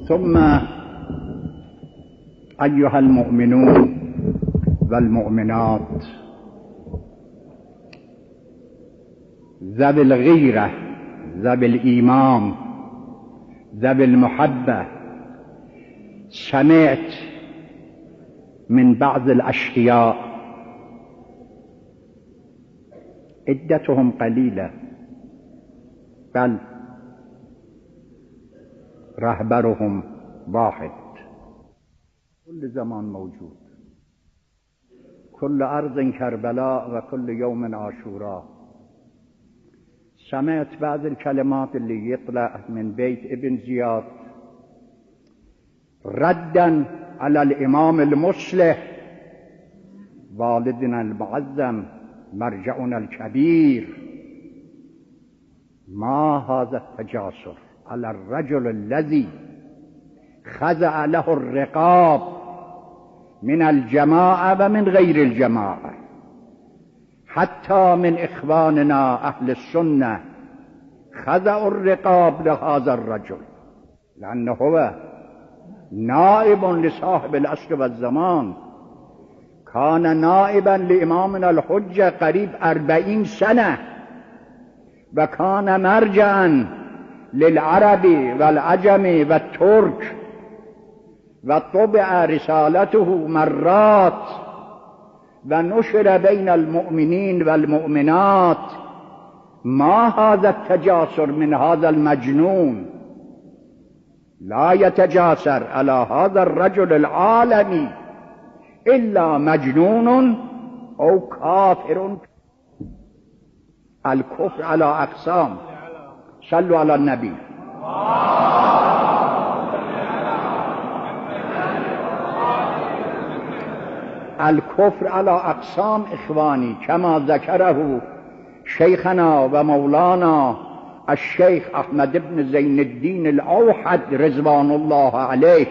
ثم أيها المؤمنون والمؤمنات ذوي الغيرة ذوي الإيمان ذوي المحبة، سمعت من بعض الأشقياء عدتهم قليلة بل رهبرهم واحد، كل زمان موجود، كل أرض كربلاء وكل يوم عاشوراء. سمعت بعض الكلمات اللي يطلع من بيت ابن زياد ردا على الإمام المصلح والدنا المعظم مرجعنا الكبير. ما هذا التجاسر على الرجل الذي خضع له الرقاب من الجماعة ومن غير الجماعة، حتى من إخواننا أهل السنة خضعوا الرقاب لهذا الرجل، لأنه هو نائب لصاحب العصر والزمان، كان نائبا لإمامنا الحجة قريب 40 سنة، وكان مرجعا للعرب والعجم والترك، وطبع رسالته مرات ونشر بين المؤمنين والمؤمنات. ما هذا التجاسر من هذا المجنون؟ لا يتجاسر على هذا الرجل العالمي إلا مجنون أو كافر. الكفر على أقسام، صلوا على النبي. الكفر على أقسام إخواني، كما ذكره شيخنا ومولانا الشيخ أحمد بن زين الدين الأوحد رضوان الله عليه.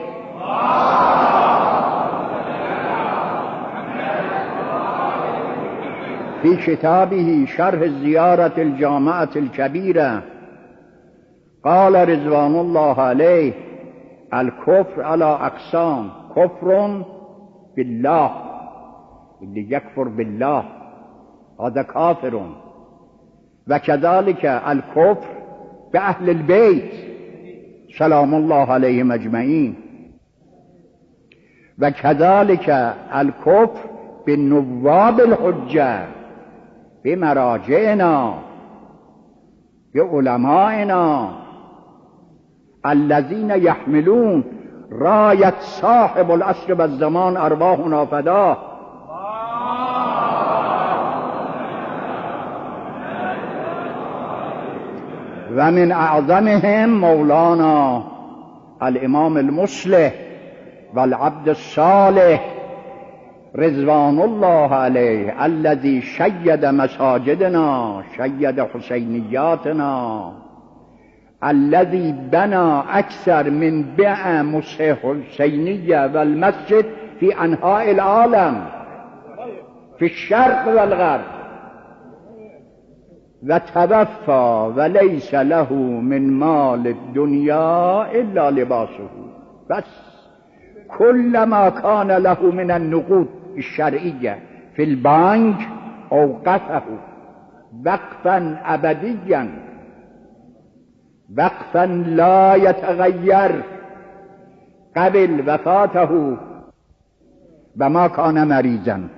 في كتابه شرح زيارة الجامعة الكبيرة قال رضوان الله عليه: الكفر على أقسام، كفر بالله، اللي يكفر بالله هذا كافر، وكذلك الكفر بأهل البيت سلام الله عليهم أجمعين، وكذلك الكفر بالنواب الحجة، بمراجعنا، بعلمائنا الذين يحملون راية صاحب العصر والزمان أرواحنا فداه. ومن أعظمهم مولانا الإمام المصلح والعبد الصالح رضوان الله عليه، الذي شيد مساجدنا، شيد حسينياتنا، الذي بنى أكثر من 100 مصحف حسينية والمسجد في أنحاء العالم، في الشرق والغرب، وتوفى وليس له من مال الدنيا إلا لباسه بس. كل ما كان له من النقود الشرعية في البنك أوقفه وقفا أبديا، وقفا لا يتغير قبل وفاته، وما كان مريضا.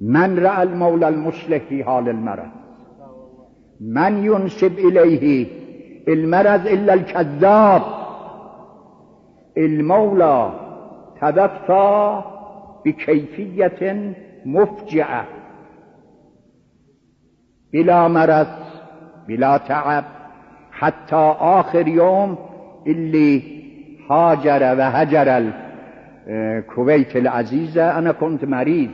من رأى المولى المصلح في حال المرض؟ من ينسب إليه المرض إلا الكذاب؟ المولى توفى بكيفية مفجعة، بلا مرض بلا تعب، حتى آخر يوم اللي هاجر وهجر الكويت العزيزة أنا كنت مريض،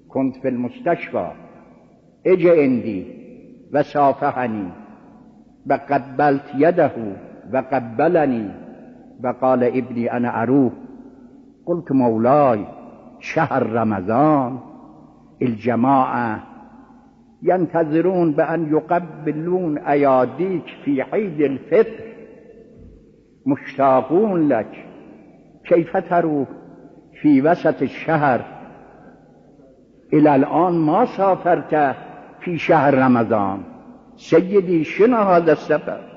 كنت في المستشفى، اجى عندي وصافحني وقبلت يده وقبلني وقال: ابني أنا أروح. قلت: مولاي، شهر رمضان، الجماعة ينتظرون بأن يقبلون أياديك في عيد الفطر، مشتاقون لك كيف تروح في وسط الشهر إلى الآن ما سافرت في شهر رمضان سيدي شنو هذا السفر؟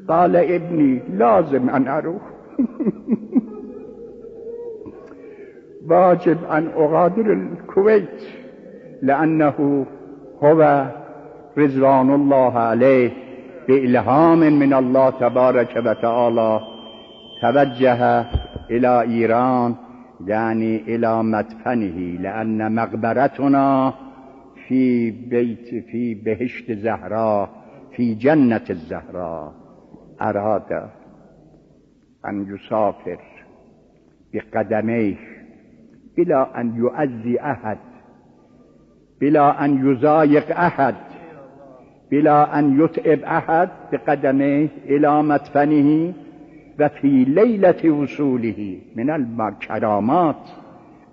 قال ابني لازم أن أروح واجب أن أغادر الكويت لأنه هو رضوان الله عليه بإلهام من الله تبارك وتعالى توجه إلى إيران يعني إلى مدفنه لأن مقبرتنا في بهشت زهراء في جنة الزهراء. أراد أن يسافر بقدميه بلا أن يؤذي أحد، بلا أن يضايق أحد، بلا أن يتعب أحد بقدميه إلى مدفنه. وفي ليلة وصوله من الكرامات،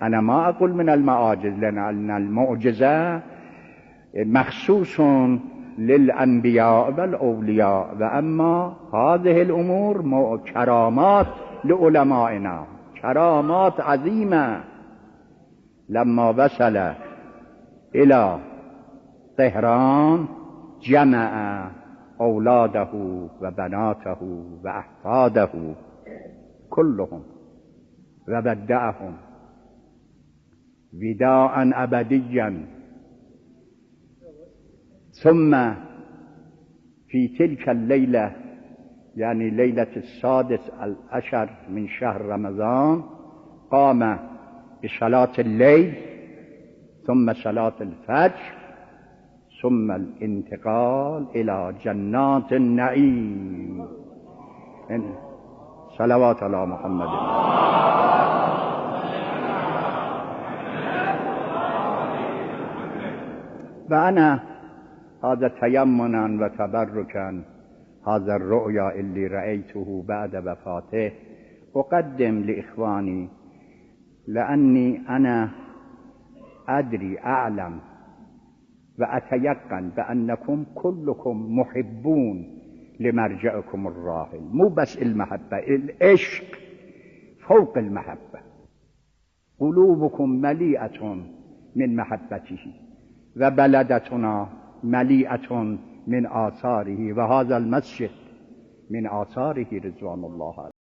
أنا ما أقول من المعاجز لأن المعجزة مخصوص للأنبياء والأولياء، وأما هذه الأمور كرامات لعلمائنا، كرامات عظيمة. لما وصل إلى طهران جمع أولاده وبناته وأحفاده كلهم وودعهم وداعا أبديا. ثم في تلك الليلة يعني ليلة 16 من شهر رمضان قام بصلاة الليل ثم صلاة الفجر ثم الانتقال إلى جنات النعيم. صلوات على محمد. وأنا هذا تيمنا وتبركا هذا الرؤيا اللي رأيته بعد وفاته أقدم لإخواني، لأني أنا أدري أعلم وأتيقن بأنكم كلكم محبون لمرجعكم الراحل، مو بس المحبة، العشق فوق المحبة. قلوبكم مليئة من محبته وبلدتنا مليئة من آثاره، وهذا المسجد من آثاره رضوان الله عليه.